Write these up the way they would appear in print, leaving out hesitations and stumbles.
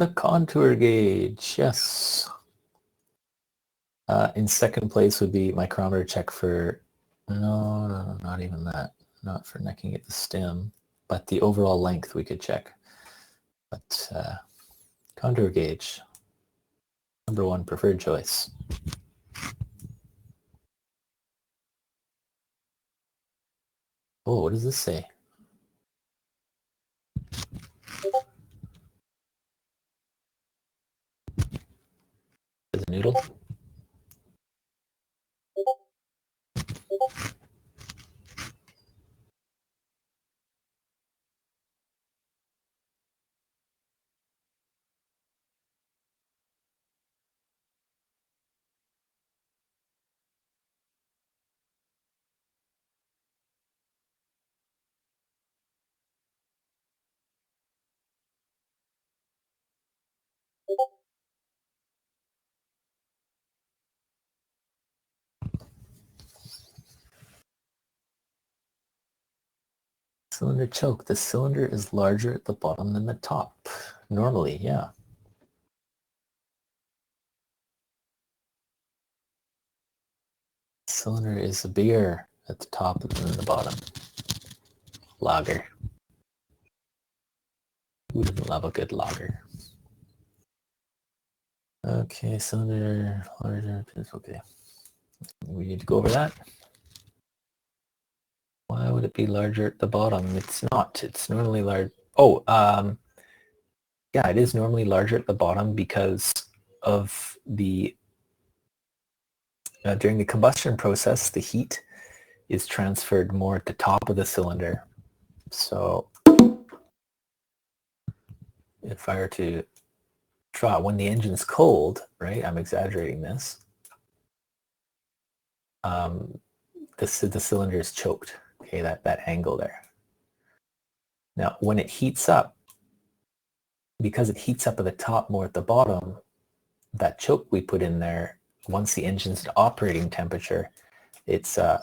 The contour gauge, yes. In second place would be micrometer check for, no, not even that. Not for necking at the stem, but the overall length we could check. But contour gauge, number one preferred choice. Oh, what does this say? Is it noodle? Cylinder choke. The cylinder is larger at the bottom than the top. Normally, yeah. Cylinder is bigger at the top than the bottom. Lager. Who doesn't love a good lager? Okay, cylinder larger. Okay. We need to go over that. Why would it be larger at the bottom? It's not. It's normally large. Oh, yeah, it is normally larger at the bottom because of the during the combustion process, the heat is transferred more at the top of the cylinder. So if I were to draw when the engine's cold, right? I'm exaggerating this. The cylinder is choked. Okay, that angle there. Now, when it heats up, because it heats up at the top more at the bottom, that choke we put in there, once the engine's at operating temperature, it's like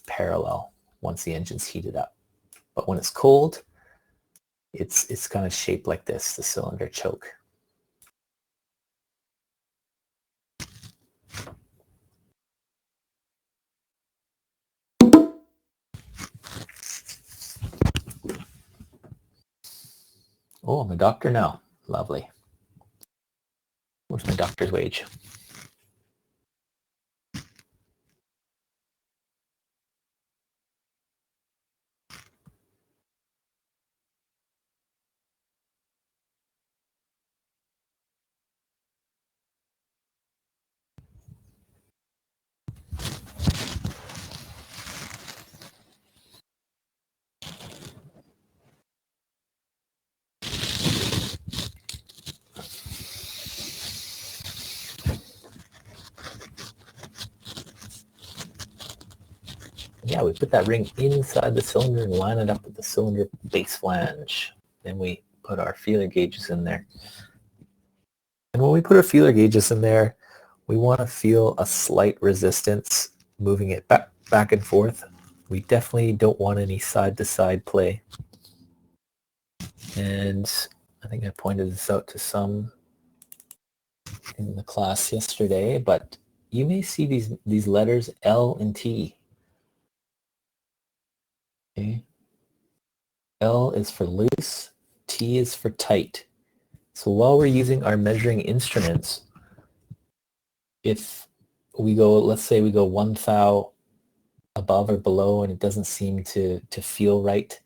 parallel once the engine's heated up. But when it's cold, it's kind of shaped like this, the cylinder choke. Oh, I'm a doctor now. Lovely. Where's my doctor's wage? Yeah, we put that ring inside the cylinder and line it up with the cylinder base flange. Then we put our feeler gauges in there. And when we put our feeler gauges in there, we want to feel a slight resistance moving it back and forth. We definitely don't want any side-to-side play. And I think I pointed this out to some in the class yesterday, but you may see these letters L and T. Okay. L is for loose, T is for tight. So while we're using our measuring instruments, if we go, let's say we go 1 thou above or below and it doesn't seem to feel right,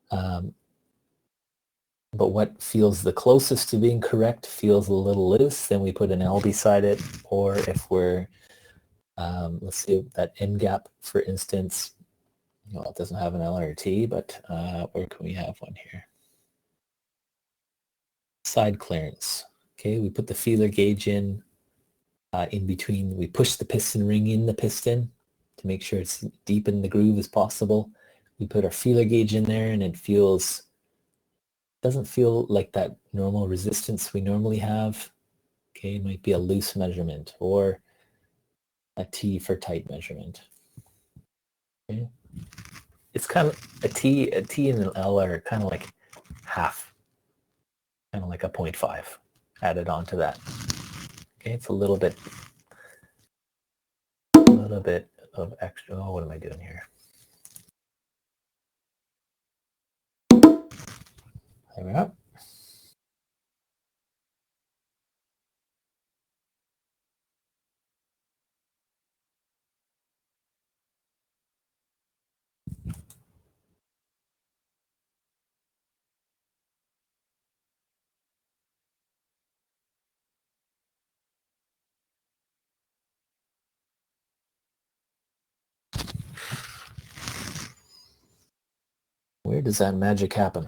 but what feels the closest to being correct feels a little loose, then we put an L beside it. Or if we're, let's say that end gap, for instance, well, it doesn't have an L or a T, but where can we have one here? Side clearance. Okay, we put the feeler gauge in between. We push the piston ring in the piston to make sure it's deep in the groove as possible. We put our feeler gauge in there and it doesn't feel like that normal resistance we normally have. Okay, it might be a loose measurement or a T for tight measurement. Okay. It's kind of a T and an L are kind of like half. kind of like a 0.5 added onto that. Okay, it's a little bit of extra. Oh, what am I doing here? There we go. Where does that magic happen?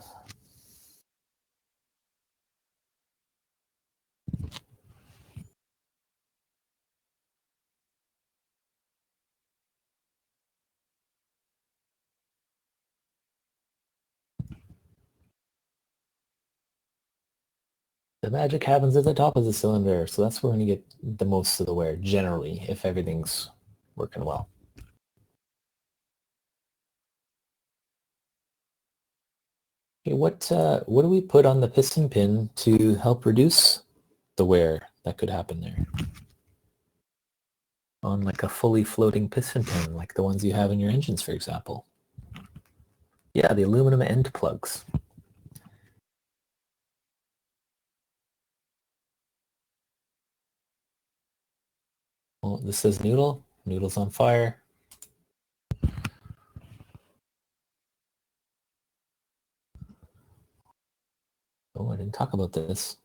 The magic happens at the top of the cylinder, so that's where we're going to get the most of the wear, generally, if everything's working well. Okay, what do we put on the piston pin to help reduce the wear that could happen there? On like a fully floating piston pin, like the ones you have in your engines, for example. Yeah, the aluminum end plugs. Well, this says noodle. Noodle's on fire. Oh, I didn't talk about this.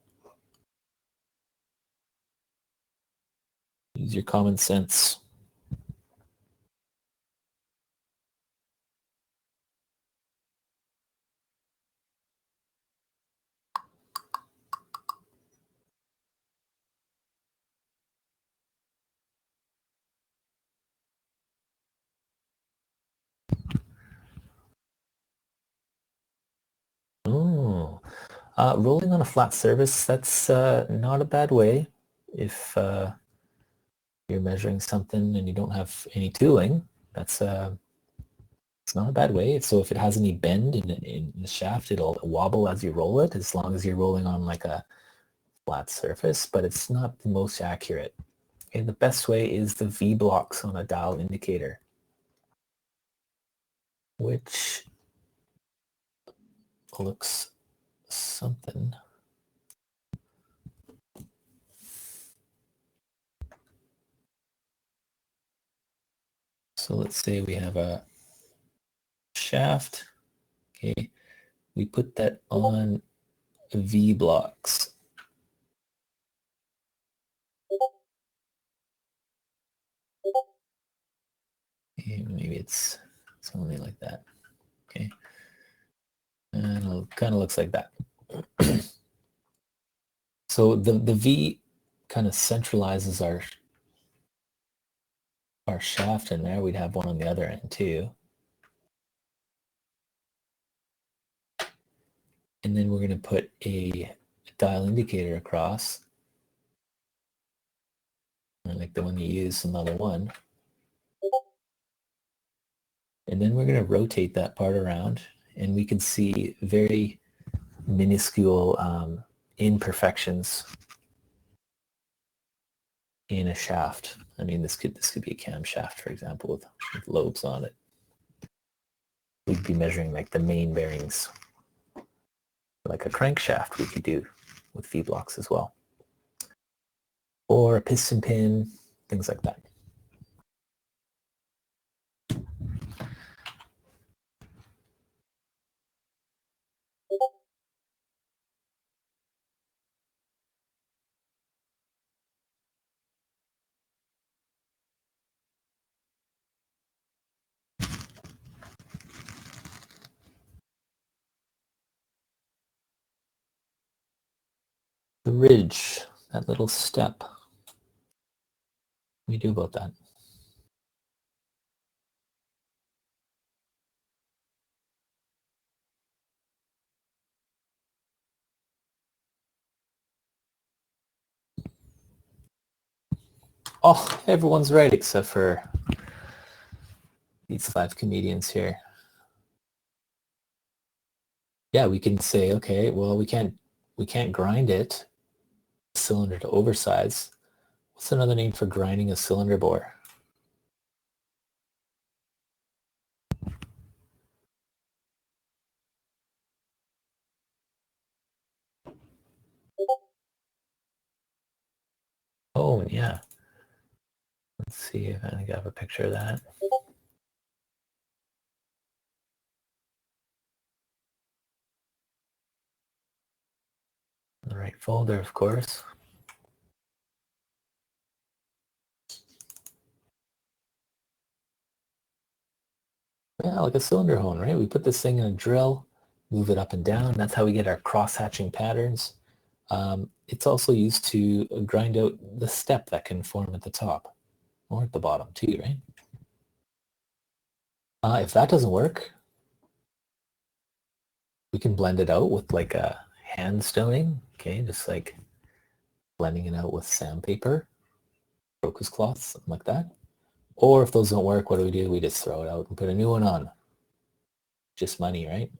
Use your common sense. Oh, rolling on a flat surface, that's not a bad way if you're measuring something and you don't have any tooling. That's it's not a bad way. So if it has any bend in the shaft, it'll wobble as you roll it, as long as you're rolling on like a flat surface, but it's not the most accurate. Okay, the best way is the V blocks on a dial indicator, which looks something. So let's say we have a shaft. Okay, we put that on V blocks. Okay, maybe it's only like that. Okay, and it kind of looks like that. So the V kind of centralizes our shaft in there. We'd have one on the other end too. And then we're going to put a dial indicator across, like the one you use in Level 1. And then we're going to rotate that part around, and we can see very minuscule imperfections in a shaft. I mean, this could be a camshaft, for example, with lobes on it. We'd be measuring like the main bearings. Like a crankshaft we could do with V-blocks as well. Or a piston pin, things like that. The ridge, that little step. What do we do about that? Oh, everyone's right except for these 5 comedians here. Yeah, we can say, okay, well, we can't We can't grind it, cylinder to oversize. What's another name for grinding a cylinder bore? Oh, yeah. Let's see if I have a picture of that. The right folder, of course. Yeah, like a cylinder hone, right? We put this thing in a drill, move it up and down. That's how we get our cross-hatching patterns. It's also used to grind out the step that can form at the top or at the bottom too, right? If that doesn't work, we can blend it out with like a hand stoning, okay? Just like blending it out with sandpaper, crocus cloth, something like that. Or if those don't work, what do? We just throw it out and put a new one on. Just money, right?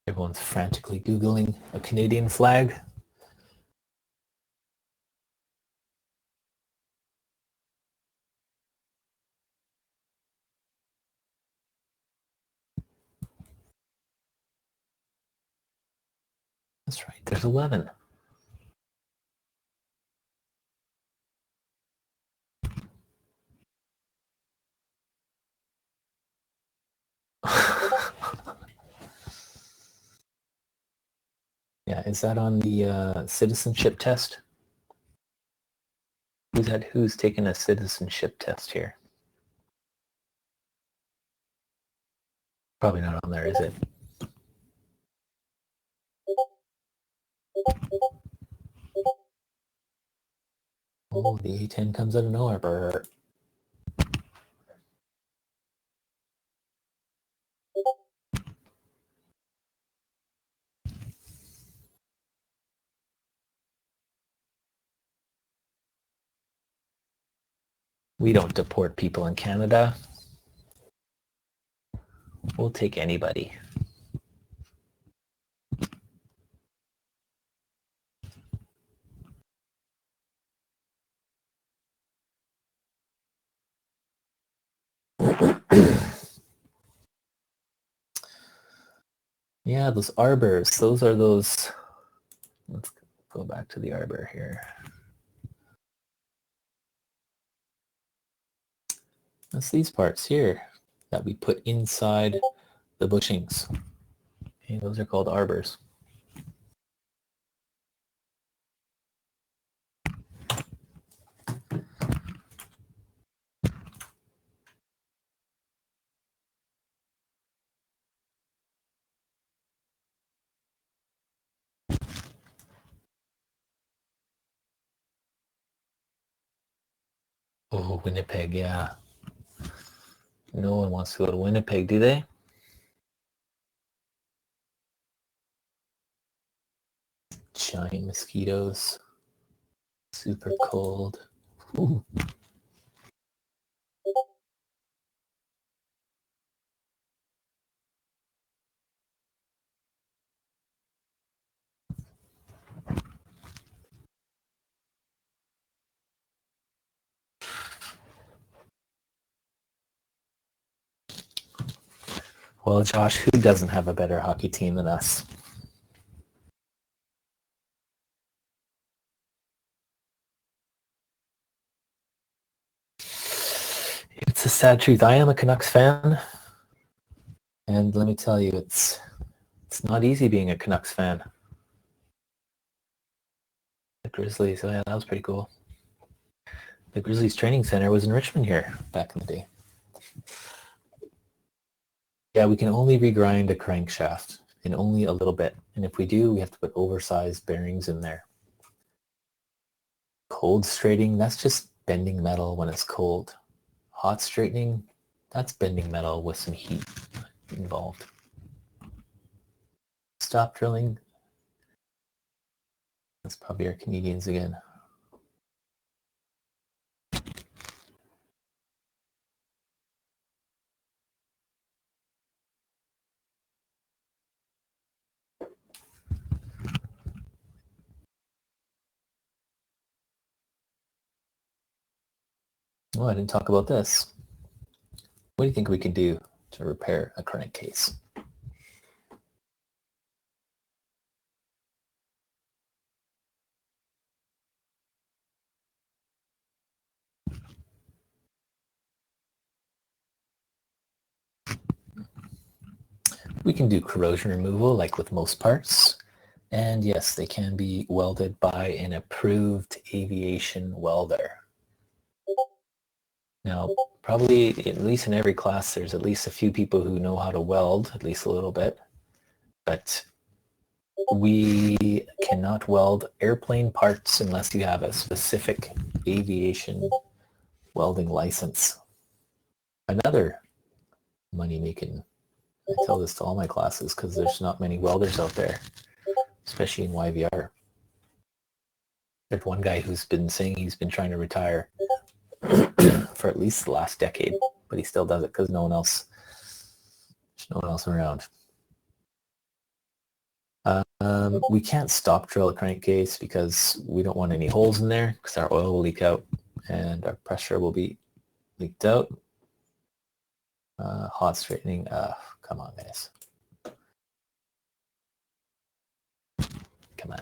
Everyone's frantically Googling a Canadian flag. That's right, there's 11. Yeah, is that on the citizenship test? Who's taken a citizenship test here? Probably not on there, is it? Oh, the A10 comes out of nowhere. Brr. We don't deport people in Canada. We'll take anybody. Yeah, those arbors. Those are those. Let's go back to the arbor here. That's these parts here that we put inside the bushings. Okay, those are called arbors. Oh, Winnipeg, yeah. No one wants to go to Winnipeg, do they? Giant mosquitoes. Super cold. Ooh. Well, Josh, who doesn't have a better hockey team than us? It's a sad truth. I am a Canucks fan, and let me tell you, it's not easy being a Canucks fan. The Grizzlies, oh yeah, that was pretty cool. The Grizzlies training center was in Richmond here back in the day. Yeah, we can only regrind a crankshaft in only a little bit. And if we do, we have to put oversized bearings in there. Cold straightening, that's just bending metal when it's cold. Hot straightening, that's bending metal with some heat involved. Stop drilling. That's probably our comedians again. Oh, I didn't talk about this. What do you think we can do to repair a crankcase? We can do corrosion removal like with most parts. And yes, they can be welded by an approved aviation welder. Now, probably at least in every class, there's at least a few people who know how to weld, at least a little bit. But we cannot weld airplane parts unless you have a specific aviation welding license. Another money-making, I tell this to all my classes because there's not many welders out there, especially in YVR. There's one guy who's been saying he's been trying to retire for at least the last decade, but he still does it because there's no one else around. We can't stop drill a crankcase because we don't want any holes in there because our oil will leak out and our pressure will be leaked out. Hot straightening, come on guys. Come on.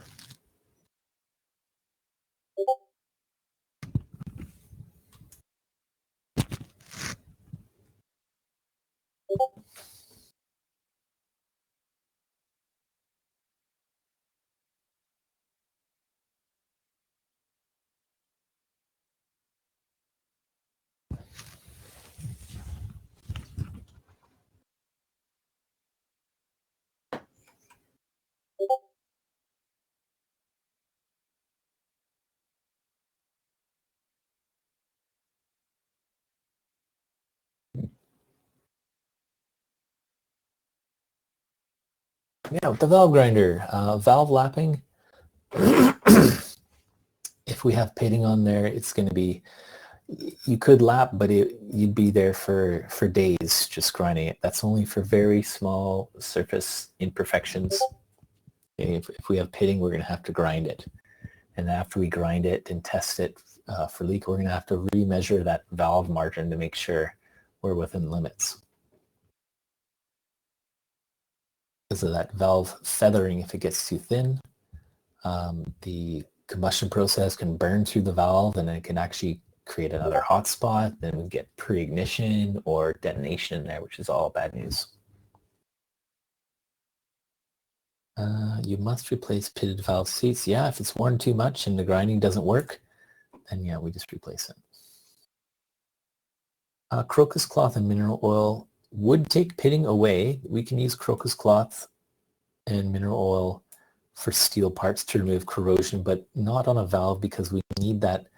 Yeah, with the valve grinder, valve lapping, if we have pitting on there, it's going to be, you could lap, but you'd be there for days just grinding it. That's only for very small surface imperfections. If we have pitting, we're going to have to grind it. And after we grind it and test it for leak, we're going to have to remeasure that valve margin to make sure we're within limits. Because of that valve feathering, if it gets too thin, the combustion process can burn through the valve and it can actually create another hot spot. Then we get pre-ignition or detonation in there, which is all bad news. You must replace pitted valve seats. Yeah, if it's worn too much and the grinding doesn't work, then yeah, we just replace it. Crocus cloth and mineral oil would take pitting away. We can use crocus cloth and mineral oil for steel parts to remove corrosion, but not on a valve because we need that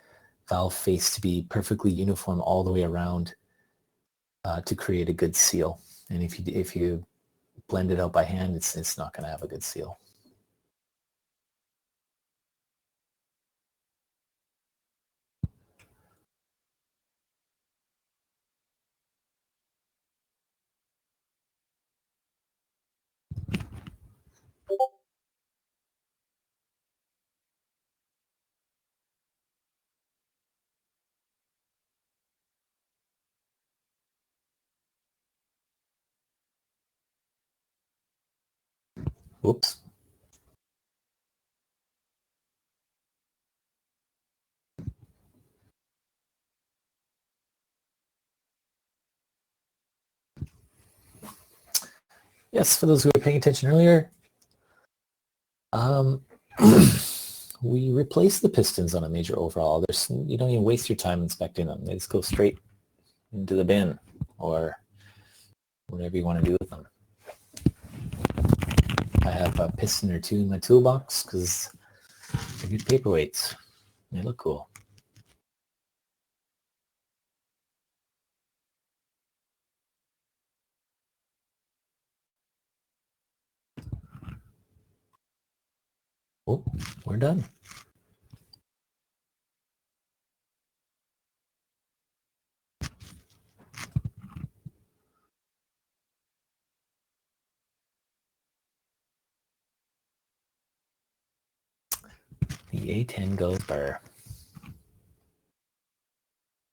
valve face to be perfectly uniform all the way around to create a good seal. And if you blend it out by hand, it's not going to have a good seal. Whoops. Yes, for those who were paying attention earlier, we replace the pistons on a major overhaul. You don't even waste your time inspecting them. They just go straight into the bin or whatever you want to do with them. I have a piston or two in my toolbox because they're good paperweights. They look cool. Oh, we're done. The A10 goes there.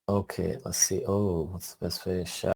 Okay, let's see. Oh, what's the best way to shot?